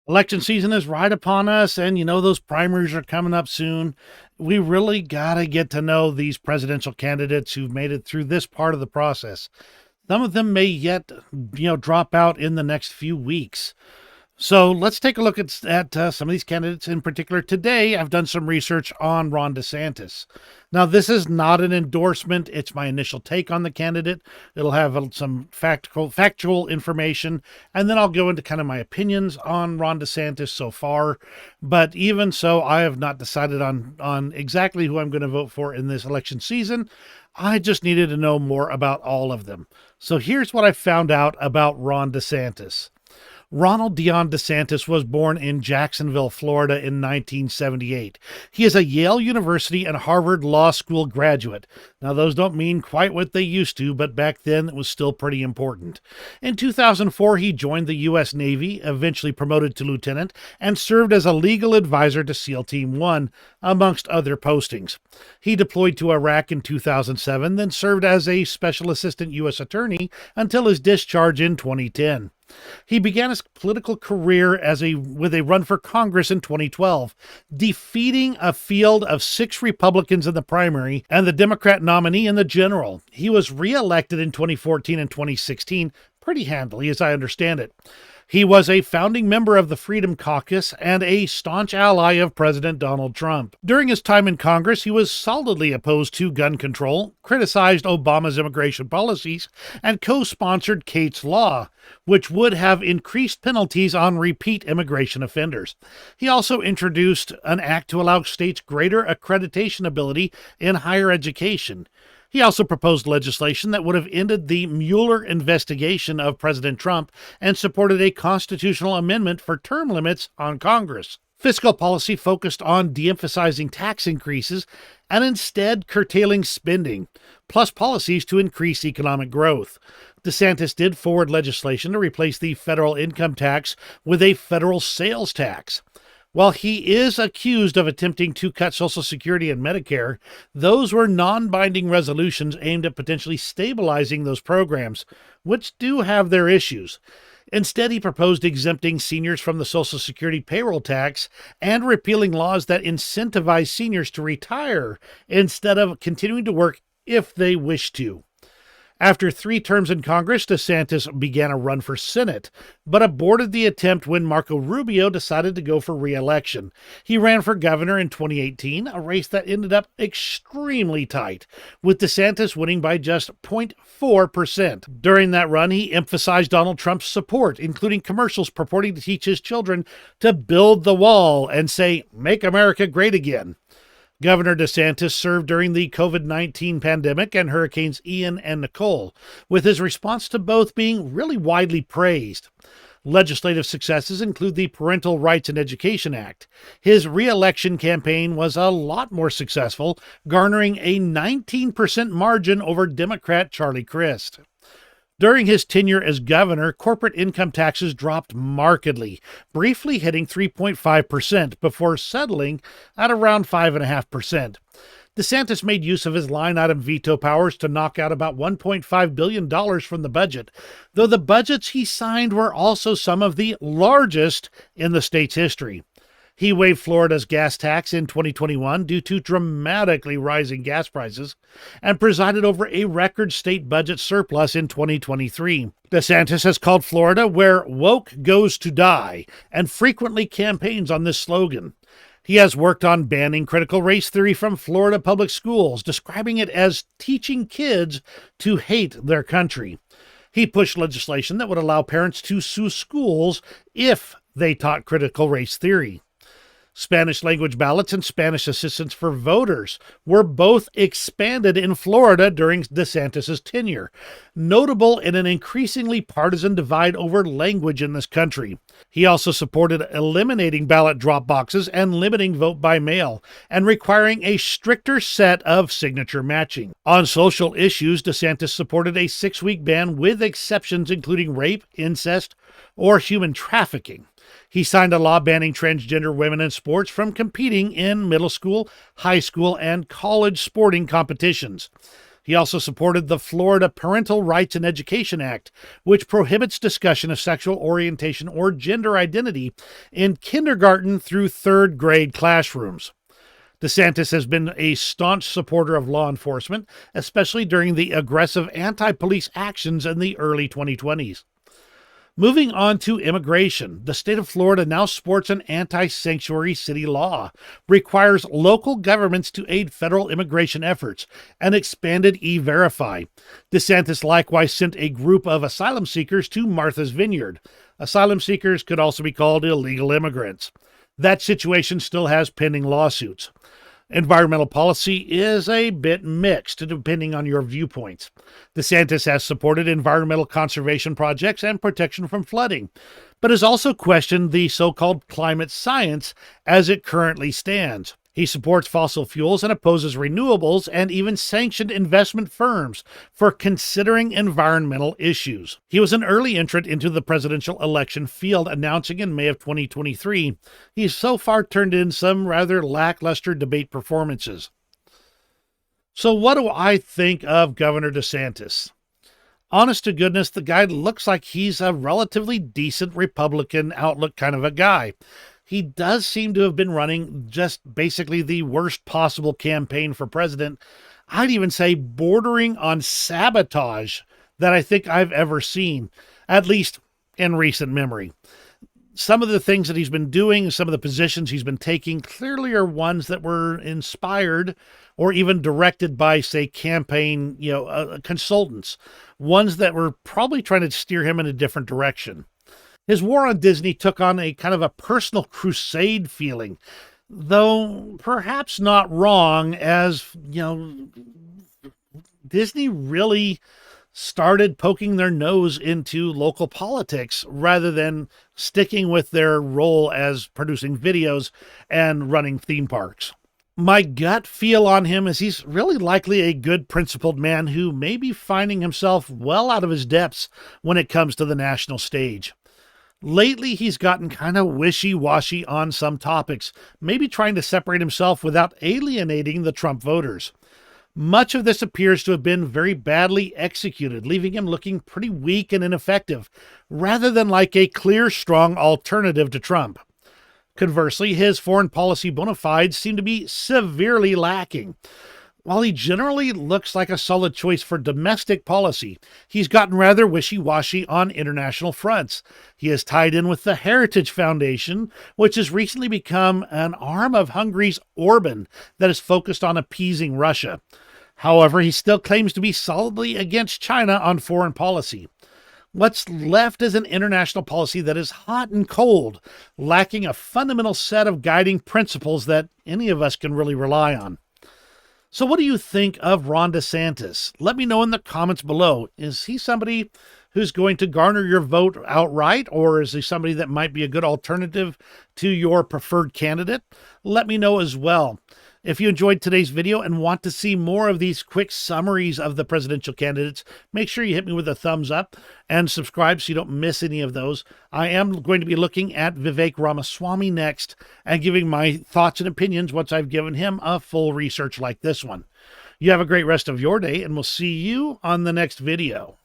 Election season is right upon us, and those primaries are coming up soon. We really got to get to know these presidential candidates who've made it through this part of the process. Some of them may yet, drop out in the next few weeks. So let's take a look at some of these candidates in particular. Today, I've done some research on Ron DeSantis. Now, this is not an endorsement. It's my initial take on the candidate. It'll have some factual information, and then I'll go into kind of my opinions on Ron DeSantis so far. But even so, I have not decided on exactly who I'm going to vote for in this election season. I just needed to know more about all of them. So here's what I found out about Ron DeSantis. Ronald Dion DeSantis was born in Jacksonville, Florida in 1978. He is a Yale University and Harvard Law School graduate. Now, those don't mean quite what they used to, but back then it was still pretty important. In 2004, he joined the U.S. Navy, eventually promoted to lieutenant, and served as a legal advisor to SEAL Team 1, amongst other postings. He deployed to Iraq in 2007, then served as a special assistant U.S. attorney until his discharge in 2010. He began his political career with a run for Congress in 2012, defeating a field of 6 Republicans in the primary and the Democrat nominee in the general. He was reelected in 2014 and 2016 pretty handily, as I understand it. He was a founding member of the Freedom Caucus and a staunch ally of President Donald Trump. During his time in Congress, he was solidly opposed to gun control, criticized Obama's immigration policies, and co-sponsored Kate's Law, which would have increased penalties on repeat immigration offenders. He also introduced an act to allow states greater accreditation ability in higher education. He also proposed legislation that would have ended the Mueller investigation of President Trump and supported a constitutional amendment for term limits on Congress. Fiscal policy focused on de-emphasizing tax increases and instead curtailing spending, plus policies to increase economic growth. DeSantis did forward legislation to replace the federal income tax with a federal sales tax. While he is accused of attempting to cut Social Security and Medicare, those were non-binding resolutions aimed at potentially stabilizing those programs, which do have their issues. Instead, he proposed exempting seniors from the Social Security payroll tax and repealing laws that incentivize seniors to retire instead of continuing to work if they wish to. After 3 terms in Congress, DeSantis began a run for Senate, but aborted the attempt when Marco Rubio decided to go for re-election. He ran for governor in 2018, a race that ended up extremely tight, with DeSantis winning by just 0.4%. During that run, he emphasized Donald Trump's support, including commercials purporting to teach his children to build the wall and say, "Make America Great Again." Governor DeSantis served during the COVID-19 pandemic and Hurricanes Ian and Nicole, with his response to both being really widely praised. Legislative successes include the Parental Rights and Education Act. His re-election campaign was a lot more successful, garnering a 19% margin over Democrat Charlie Crist. During his tenure as governor, corporate income taxes dropped markedly, briefly hitting 3.5% before settling at around 5.5%. DeSantis made use of his line-item veto powers to knock out about $1.5 billion from the budget, though the budgets he signed were also some of the largest in the state's history. He waived Florida's gas tax in 2021 due to dramatically rising gas prices and presided over a record state budget surplus in 2023. DeSantis has called Florida where woke goes to die and frequently campaigns on this slogan. He has worked on banning critical race theory from Florida public schools, describing it as teaching kids to hate their country. He pushed legislation that would allow parents to sue schools if they taught critical race theory. Spanish language ballots and Spanish assistance for voters were both expanded in Florida during DeSantis' tenure, notable in an increasingly partisan divide over language in this country. He also supported eliminating ballot drop boxes and limiting vote by mail, and requiring a stricter set of signature matching. On social issues, DeSantis supported a 6-week ban with exceptions including rape, incest, or human trafficking. He signed a law banning transgender women in sports from competing in middle school, high school, and college sporting competitions. He also supported the Florida Parental Rights and Education Act, which prohibits discussion of sexual orientation or gender identity in kindergarten through third grade classrooms. DeSantis has been a staunch supporter of law enforcement, especially during the aggressive anti-police actions in the early 2020s. Moving on to immigration, the state of Florida now sports an anti-sanctuary city law, requires local governments to aid federal immigration efforts, and expanded E-Verify. DeSantis likewise sent a group of asylum seekers to Martha's Vineyard. Asylum seekers could also be called illegal immigrants. That situation still has pending lawsuits. Environmental policy is a bit mixed, depending on your viewpoints. DeSantis has supported environmental conservation projects and protection from flooding, but has also questioned the so-called climate science as it currently stands. He supports fossil fuels and opposes renewables and even sanctioned investment firms for considering environmental issues. He was an early entrant into the presidential election field, announcing in May of 2023. He's so far turned in some rather lackluster debate performances. So what do I think of Governor DeSantis? Honest to goodness, the guy looks like he's a relatively decent Republican outlook kind of a guy. He does seem to have been running just basically the worst possible campaign for president. I'd even say bordering on sabotage that I think I've ever seen, at least in recent memory. Some of the things that he's been doing, some of the positions he's been taking clearly are ones that were inspired or even directed by, say, campaign, consultants, ones that were probably trying to steer him in a different direction. His war on Disney took on a kind of a personal crusade feeling, though perhaps not wrong, as, Disney really started poking their nose into local politics rather than sticking with their role as producing videos and running theme parks. My gut feel on him is he's really likely a good principled man who may be finding himself well out of his depths when it comes to the national stage. Lately, he's gotten kind of wishy-washy on some topics, maybe trying to separate himself without alienating the Trump voters. Much of this appears to have been very badly executed, leaving him looking pretty weak and ineffective, rather than like a clear, strong alternative to Trump. Conversely, his foreign policy bona fides seem to be severely lacking. While he generally looks like a solid choice for domestic policy, he's gotten rather wishy-washy on international fronts. He is tied in with the Heritage Foundation, which has recently become an arm of Hungary's Orban that is focused on appeasing Russia. However, he still claims to be solidly against China on foreign policy. What's left is an international policy that is hot and cold, lacking a fundamental set of guiding principles that any of us can really rely on. So what do you think of Ron DeSantis? Let me know in the comments below. Is he somebody who's going to garner your vote outright, or is he somebody that might be a good alternative to your preferred candidate? Let me know as well. If you enjoyed today's video and want to see more of these quick summaries of the presidential candidates, make sure you hit me with a thumbs up and subscribe so you don't miss any of those. I am going to be looking at Vivek Ramaswamy next and giving my thoughts and opinions once I've given him a full research like this one. You have a great rest of your day, and we'll see you on the next video.